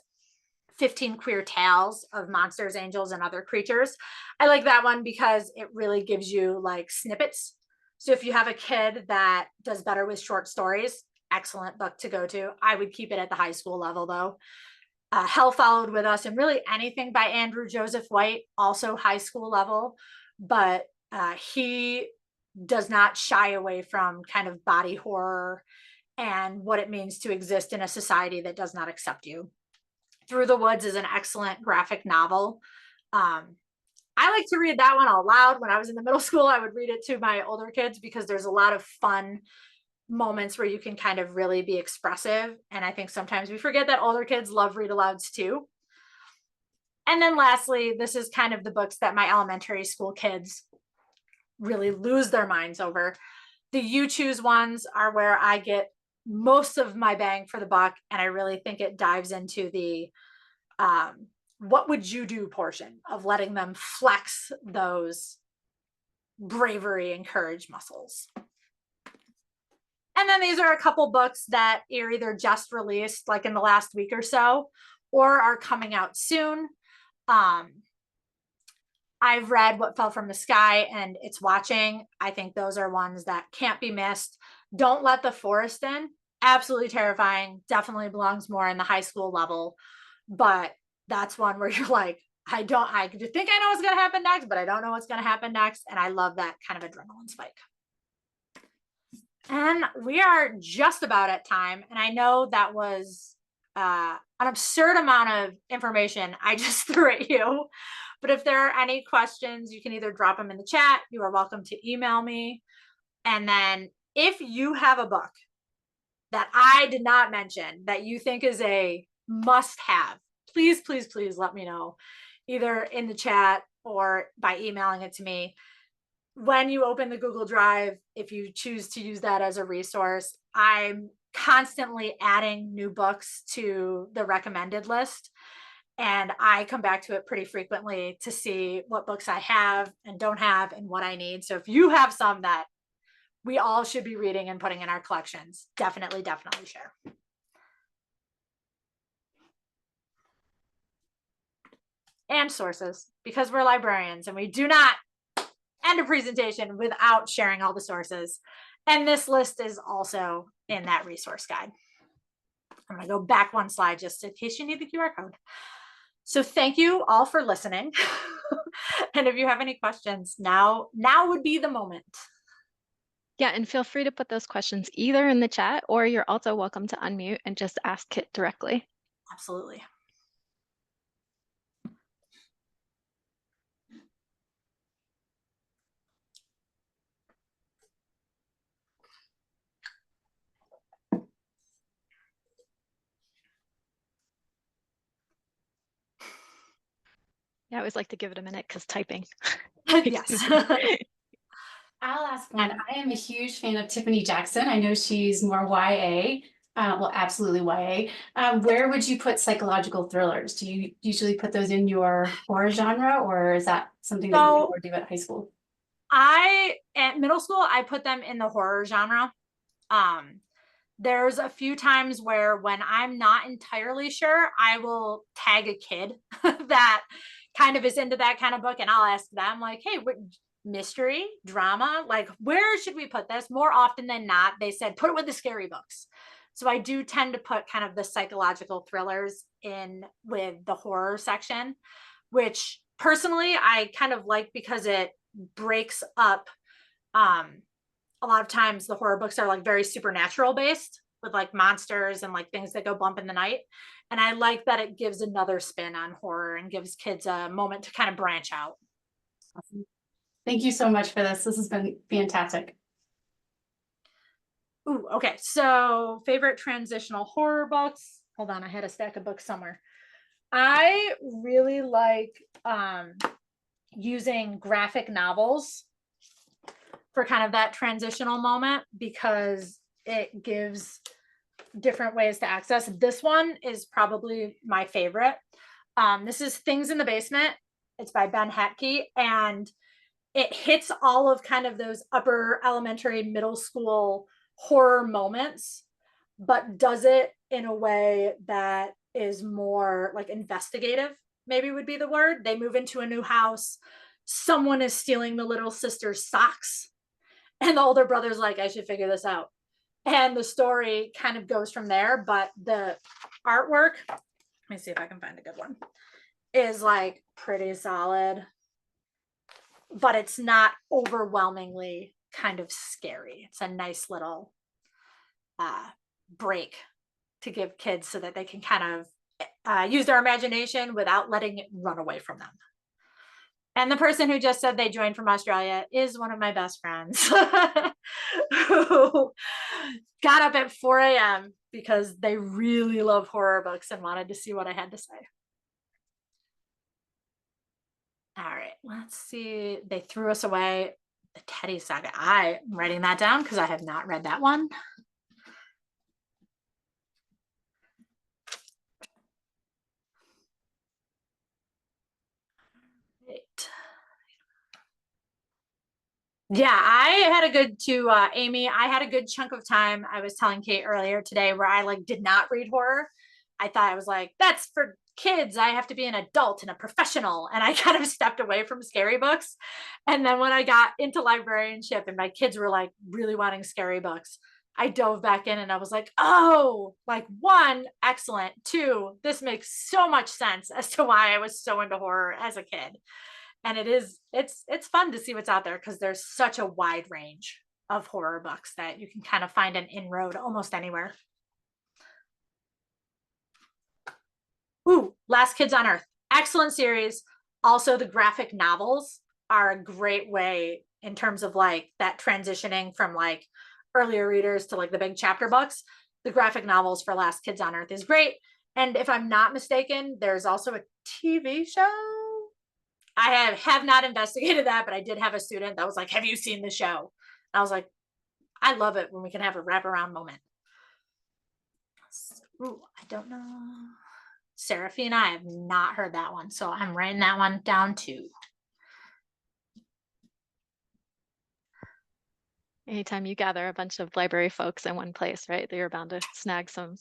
15 Queer Tales of Monsters, Angels, and Other Creatures. I like that one because it really gives you like snippets. So if you have a kid that does better with short stories, excellent book to go to. I would keep it at the high school level though. Hell Followed With Us, and really anything by Andrew Joseph White, also high school level, but he does not shy away from kind of body horror and what it means to exist in a society that does not accept you. Through the Woods is an excellent graphic novel. I like to read that one out loud. When I was in the middle school, I would read it to my older kids because there's a lot of fun moments where you can kind of really be expressive. And I think sometimes we forget that older kids love read alouds too. And then lastly, this is kind of the books that my elementary school kids really lose their minds over. The You Choose ones are where I get most of my bang for the buck. And I really think it dives into the what would you do portion of letting them flex those bravery and courage muscles. And then these are a couple books that are either just released like in the last week or so, or are coming out soon. I've read What Fell from the Sky and It's Watching. I think those are ones that can't be missed. Don't Let the Forest In. Absolutely terrifying. Definitely belongs more in the high school level. But that's one where you're like, I think I know what's going to happen next, but I don't know what's going to happen next. And I love that kind of adrenaline spike. And we are just about at time. And I know that was an absurd amount of information I just threw at you. But if there are any questions, you can either drop them in the chat. You are welcome to email me. And then if you have a book that I did not mention that you think is a must-have, please, please, please let me know, either in the chat or by emailing it to me. When you open the Google Drive, if you choose to use that as a resource, I'm constantly adding new books to the recommended list. And I come back to it pretty frequently to see what books I have and don't have and what I need. So if you have some that we all should be reading and putting in our collections, definitely share. And sources, because we're librarians and we do not end a presentation without sharing all the sources. And this list is also in that resource guide. I'm going to go back one slide just in case you need the QR code. So thank you all for listening. And if you have any questions, now would be the moment. Yeah, and feel free to put those questions either in the chat, or you're also welcome to unmute and just ask Kit directly. Absolutely. Yeah, I always like to give it a minute because typing. Yes. I'll ask one. I am a huge fan of Tiffany Jackson. I know she's more YA. Well, absolutely YA. Where would you put psychological thrillers? Do you usually put those in your horror genre, or is that something that you would do at high school? At middle school, I put them in the horror genre. There's a few times where when I'm not entirely sure, I will tag a kid that kind of is into that kind of book, and I'll ask them like, hey, what mystery, drama, like where should we put this? More often than not, they said put it with the scary books. So I do tend to put kind of the psychological thrillers in with the horror section, which personally I kind of like because it breaks up. A lot of times the horror books are like very supernatural based with like monsters and like things that go bump in the night. And I like that it gives another spin on horror and gives kids a moment to kind of branch out. Awesome. Thank you so much for this. This has been fantastic. Ooh, okay. So favorite transitional horror books. Hold on, I had a stack of books somewhere. I really like using graphic novels for kind of that transitional moment because it gives different ways to access. This one is probably my favorite. This is Things in the Basement. It's by Ben Hatke, and it hits all of kind of those upper elementary, middle school horror moments, but does it in a way that is more like investigative, maybe would be the word. They move into a new house. Someone is stealing the little sister's socks. And the older brother's like, I should figure this out. And the story kind of goes from there. But the artwork, let me see if I can find a good one, is like pretty solid. But it's not overwhelmingly kind of scary. It's a nice little break to give kids so that they can kind of use their imagination without letting it run away from them. And the person who just said they joined from Australia is one of my best friends who got up at 4 a.m. because they really love horror books and wanted to see what I had to say. All right, let's see. They threw us away. The Teddy Saga. I'm writing that down because I have not read that one. Right. Yeah, I had a good Amy, I had a good chunk of time. I was telling Kate earlier today where I like did not read horror. I thought I was like, that's for kids. I have to be an adult and a professional. And I kind of stepped away from scary books. And then when I got into librarianship and my kids were like really wanting scary books, I dove back in and I was like, oh, like one, excellent. Two, this makes so much sense as to why I was so into horror as a kid. And it's fun to see what's out there because there's such a wide range of horror books that you can kind of find an inroad almost anywhere. Ooh, Last Kids on Earth. Excellent series. Also, the graphic novels are a great way in terms of like that transitioning from like earlier readers to like the big chapter books. The graphic novels for Last Kids on Earth is great. And if I'm not mistaken, there's also a TV show. I have not investigated that, but I did have a student that was like, have you seen the show? And I was like, I love it when we can have a wraparound moment. Ooh, I don't know. Serafina, I have not heard that one, so I'm writing that one down too. Anytime you gather a bunch of library folks in one place, right, you're bound to snag some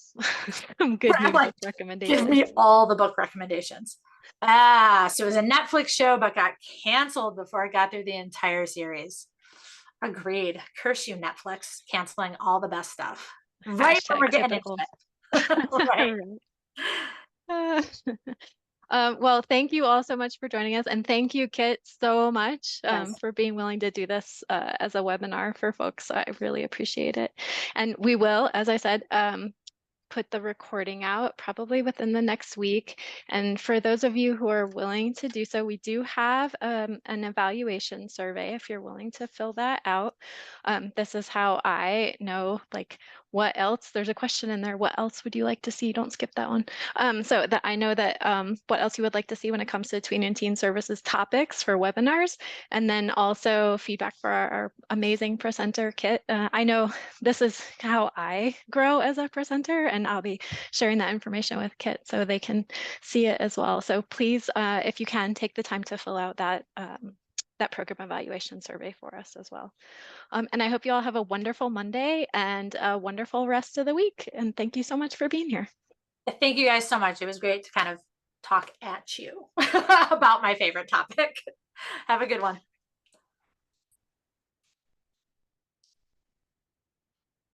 some good new Like, book give recommendations. me all the book recommendations. Ah, so it was a Netflix show, but got canceled before it got through the entire series. Agreed. Curse you, Netflix, canceling all the best stuff. Right when we're Hashtag getting typical. into it. Right. Uh, well, thank you all so much for joining us. And thank you, Kit, so much Yes. for being willing to do this as a webinar for folks. I really appreciate it. And we will, as I said, put the recording out probably within the next week. And for those of you who are willing to do so, we do have an evaluation survey if you're willing to fill that out. This is how I know like what else, there's a question in there, what else would you like to see? Don't skip that one. So that I know that what else you would like to see when it comes to Tween and Teen Services topics for webinars, and then also feedback for our amazing presenter, Kit. I know this is how I grow as a presenter, and I'll be sharing that information with Kit so they can see it as well. So please, if you can, take the time to fill out that that program evaluation survey for us as well. And I hope you all have a wonderful Monday and a wonderful rest of the week. And thank you so much for being here. Thank you guys so much. It was great to kind of talk at you about my favorite topic. Have a good one.